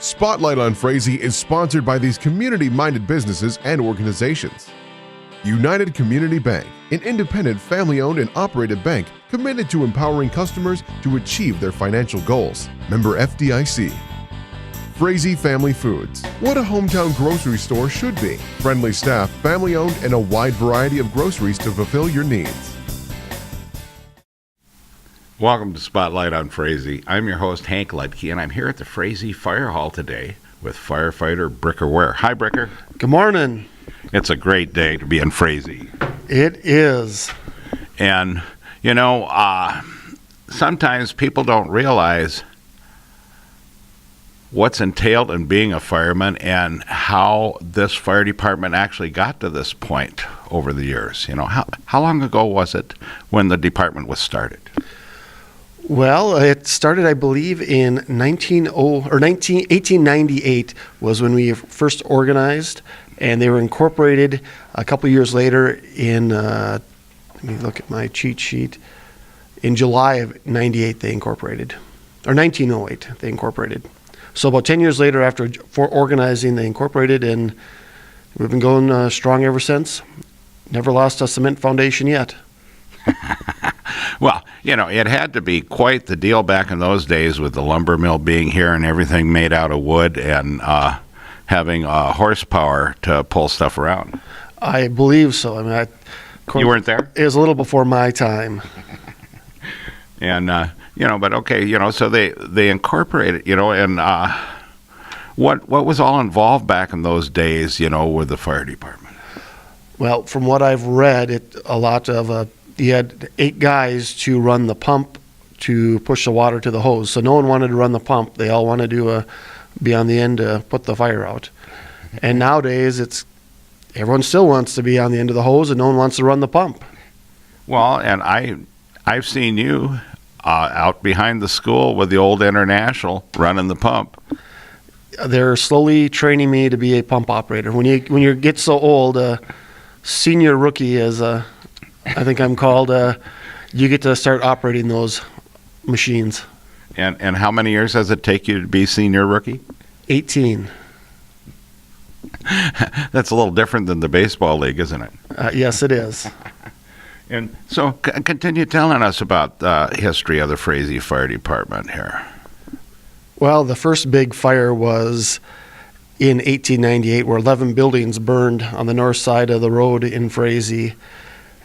Spotlight on Frazee is sponsored by these community-minded businesses and organizations. United Community Bank, an independent, family-owned and operated bank committed to empowering customers to achieve their financial goals. Member FDIC. Frazee Family Foods, what a hometown grocery store should be. Friendly staff, family-owned, and a wide variety of groceries to fulfill your needs. Welcome to Spotlight on Frazee. I'm your host, Hank Ledke, and I'm here at the Frazee Fire Hall today with firefighter Bricker Ware. Hi, Bricker. Good morning. It's a great day to be in Frazee. It is. And, sometimes people don't realize what's entailed in being a fireman and how this fire department actually got to this point over the years. How long ago was it when the department was started? Well, it started, I believe, in 1898 was when we first organized, and they were incorporated a couple years later in, let me look at my cheat sheet, in July of 98 they incorporated, or 1908 they incorporated. So about 10 years later after for organizing, they incorporated, and we've been going strong ever since. Never lost a cement foundation yet. Well, it had to be quite the deal back in those days with the lumber mill being here and everything made out of wood and having horsepower to pull stuff around. I believe so. I mean, you weren't there? It was a little before my time. And, but okay, so they incorporated, and what was all involved back in those days, with the fire department? Well, from what I've read, a lot of you had 8 guys to run the pump to push the water to the hose. So no one wanted to run the pump. They all wanted to be on the end to put the fire out. And nowadays, everyone still wants to be on the end of the hose, and no one wants to run the pump. Well, and I've seen you out behind the school with the old International running the pump. They're slowly training me to be a pump operator. When you get so old, senior rookie as I think I'm called, you get to start operating those machines. And how many years does it take you to be senior rookie? 18. That's a little different than the baseball league, isn't it? Yes, it is. And so continue telling us about the history of the Frazee Fire Department here. Well, the first big fire was in 1898 where 11 buildings burned on the north side of the road in Frazee.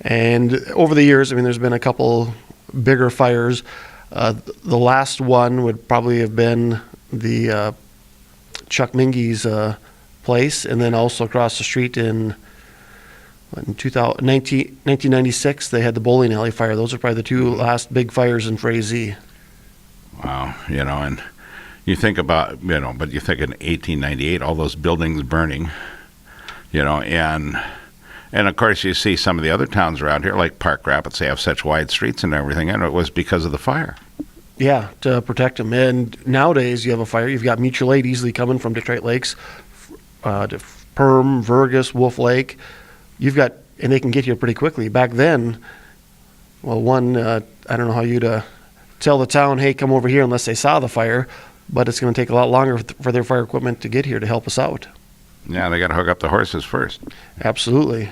And over the years, there's been a couple bigger fires. The last one would probably have been the Chuck Mingy's place, and then also across the street in 1996, they had the bowling alley fire. Those are probably the 2 last big fires in Frazee. Wow, and you think about, but you think in 1898, all those buildings burning, and of course, you see some of the other towns around here, like Park Rapids, they have such wide streets and everything, and it was because of the fire. Yeah, to protect them. And nowadays, you have a fire, you've got mutual aid easily coming from Detroit Lakes, to Perm, Vergus, Wolf Lake. And they can get here pretty quickly. Back then, well, I don't know how you'd tell the town, hey, come over here unless they saw the fire, but it's going to take a lot longer for their fire equipment to get here to help us out. Yeah, they got to hook up the horses first. Absolutely.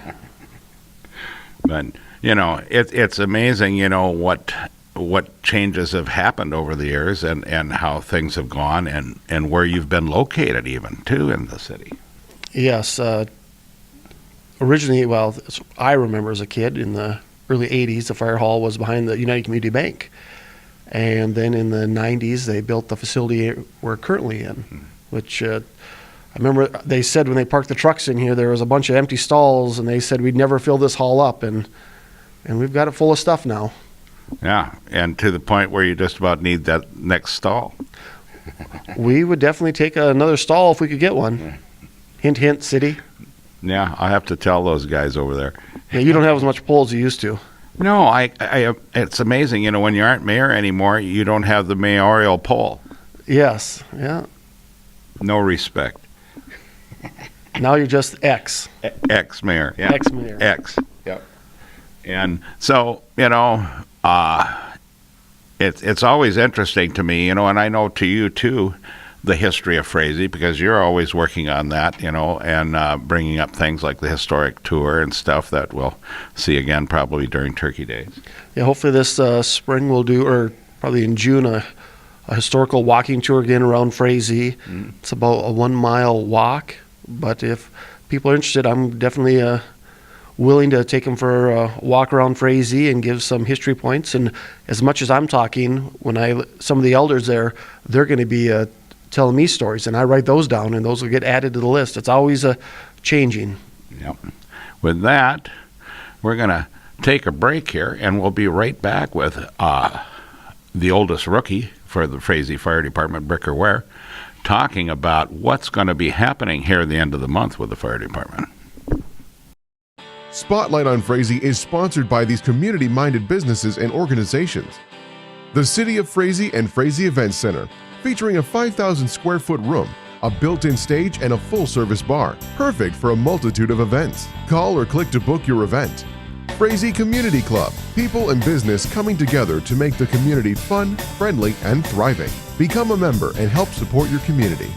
But, it's amazing, what changes have happened over the years and how things have gone and where you've been located even, too, in the city. Yes. Originally, I remember as a kid in the early 80s, the fire hall was behind the United Community Bank. And then in the 90s, they built the facility we're currently in, which I remember they said when they parked the trucks in here, there was a bunch of empty stalls, and they said we'd never fill this hall up, and we've got it full of stuff now. Yeah, and to the point where you just about need that next stall. We would definitely take another stall if we could get one. Hint, hint, city. Yeah, I'll have to tell those guys over there. Yeah, you don't have as much pull as you used to. No, I it's amazing, when you aren't mayor anymore, you don't have the mayoral pole. Yes, yeah. No respect. Now you're just Ex-mayor. Yeah. Ex-mayor. Yep. And so, it's always interesting to me, and I know to you too, the history of Frazee, because you're always working on that, and bringing up things like the historic tour and stuff that we'll see again probably during Turkey Days. Yeah, hopefully this spring we'll do, or probably in June, a historical walking tour again around Frazee. It's about a 1 mile walk, but if people are interested, I'm definitely willing to take them for a walk around Frazee and give some history points. And as much as I'm talking, when some of the elders there, they're going to be telling me stories, and I write those down, and those will get added to the list. It's always changing. Yep. With that, we're going to take a break here, and we'll be right back with the oldest rookie for the Frazee Fire Department, Bricker Ware, talking about what's going to be happening here at the end of the month with the fire department. Spotlight on Frazee is sponsored by these community-minded businesses and organizations. The City of Frazee and Frazee Event Center, featuring a 5,000 square foot room, a built-in stage, and a full-service bar, perfect for a multitude of events. Call or click to book your event. Frazee Community Club, people and business coming together to make the community fun, friendly, and thriving. Become a member and help support your community.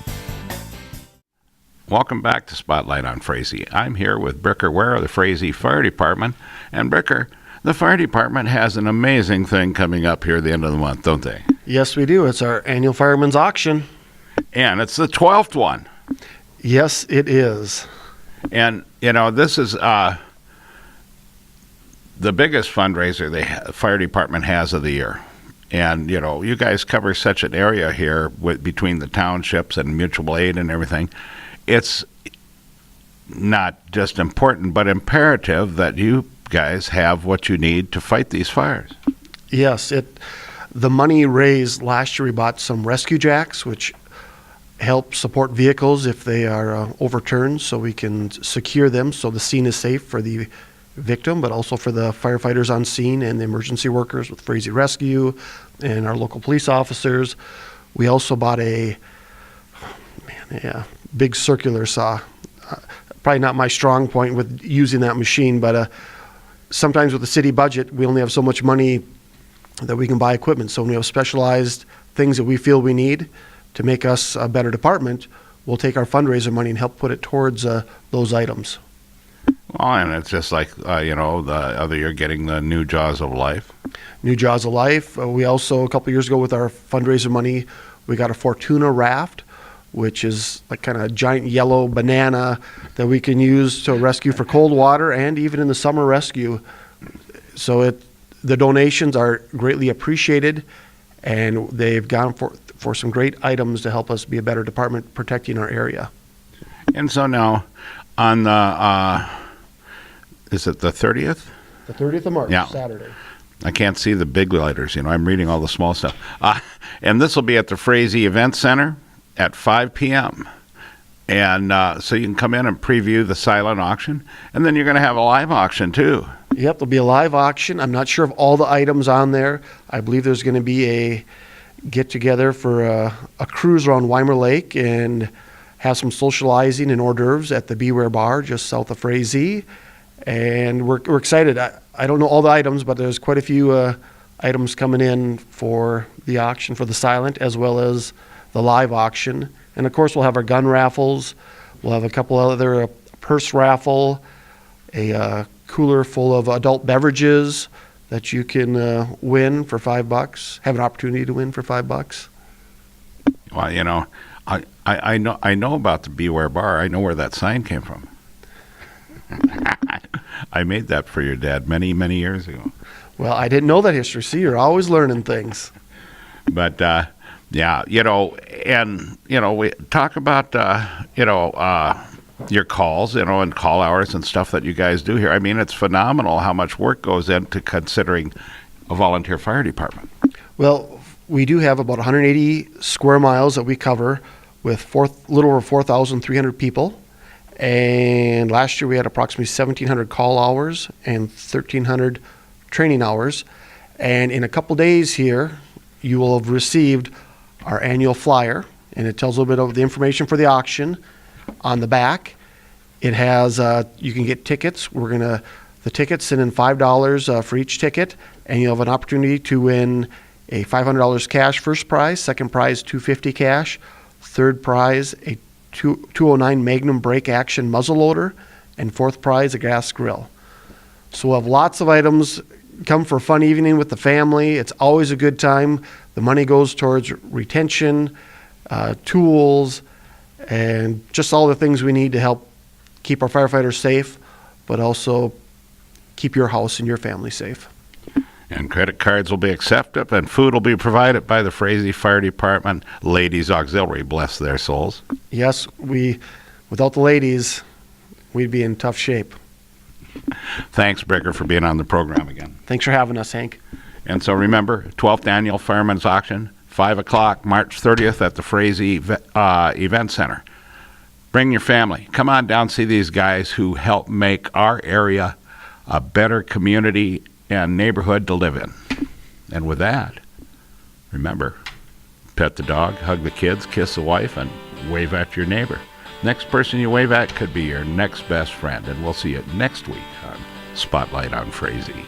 Welcome back to Spotlight on Frazee. I'm here with Bricker Ware of the Frazee Fire Department. And Bricker, the fire department has an amazing thing coming up here at the end of the month, don't they? Yes, we do. It's our annual fireman's auction. And it's the 12th one. Yes, it is. And, this is the biggest fundraiser the fire department has of the year. And, you guys cover such an area here between the townships and mutual aid and everything. It's not just important, but imperative that you guys have what you need to fight these fires. Yes, the money raised last year, we bought some rescue jacks, which help support vehicles if they are overturned, so we can secure them so the scene is safe for the victim, but also for the firefighters on scene and the emergency workers with Frazee Rescue and our local police officers. We also bought a big circular saw. Probably not my strong point with using that machine, but sometimes with the city budget, we only have so much money that we can buy equipment. So when we have specialized things that we feel we need to make us a better department, we'll take our fundraiser money and help put it towards those items. Well, and it's just like, the other year getting the new Jaws of Life. New Jaws of Life. We also, a couple years ago with our fundraiser money, we got a Fortuna raft, which is like kind of a giant yellow banana that we can use to rescue for cold water and even in the summer rescue. So the donations are greatly appreciated, and they've gone for some great items to help us be a better department protecting our area. And so now on the, is it the 30th? The 30th of March, yeah. Saturday. I can't see the big letters, I'm reading all the small stuff. And this will be at the Frazee Event Center at 5 p.m. And so you can come in and preview the silent auction, and then you're going to have a live auction too. Yep, there'll be a live auction. I'm not sure of all the items on there. I believe there's going to be a get-together for a cruise around Weimer Lake and have some socializing and hors d'oeuvres at the Beware Bar just south of Frazee. And we're excited. I don't know all the items, but there's quite a few items coming in for the auction for the silent as well as the live auction. And of course, we'll have our gun raffles. We'll have a couple other purse raffle, a cooler full of adult beverages that you can win for $5. Have an opportunity to win for $5. Well, I know about the Beware Bar. I know where that sign came from. I made that for your dad many, many years ago. Well, I didn't know that history. See, you're always learning things. But yeah, and we talk about your calls, and call hours and stuff that you guys do here. I mean, it's phenomenal how much work goes into considering a volunteer fire department. Well, we do have about 180 square miles that we cover with little over 4,300 people. And last year we had approximately 1,700 call hours and 1,300 training hours. And in a couple days here, you will have received our annual flyer, and it tells a little bit of the information for the auction. On the back, it has you can get tickets. The tickets send in $5 for each ticket, and you'll have an opportunity to win a $500 cash first prize, second prize $250 cash, Third prize, a 209 Magnum brake action muzzleloader, and fourth prize, a gas grill. So we'll have lots of items. Come for a fun evening with the family. It's always a good time. The money goes towards retention, tools, and just all the things we need to help keep our firefighters safe, but also keep your house and your family safe. And credit cards will be accepted, and food will be provided by the Frazee Fire Department Ladies Auxiliary, bless their souls. Yes, without the ladies, we'd be in tough shape. Thanks, Bricker, for being on the program again. Thanks for having us, Hank. And so remember, 12th Annual Firemen's Auction, 5 o'clock, March 30th at the Frazee Event Center. Bring your family. Come on down, see these guys who help make our area a better community and neighborhood to live in. And with that, remember, pet the dog, hug the kids, kiss the wife, and wave at your neighbor. Next person you wave at could be your next best friend, and we'll see you next week on Spotlight on Frazee.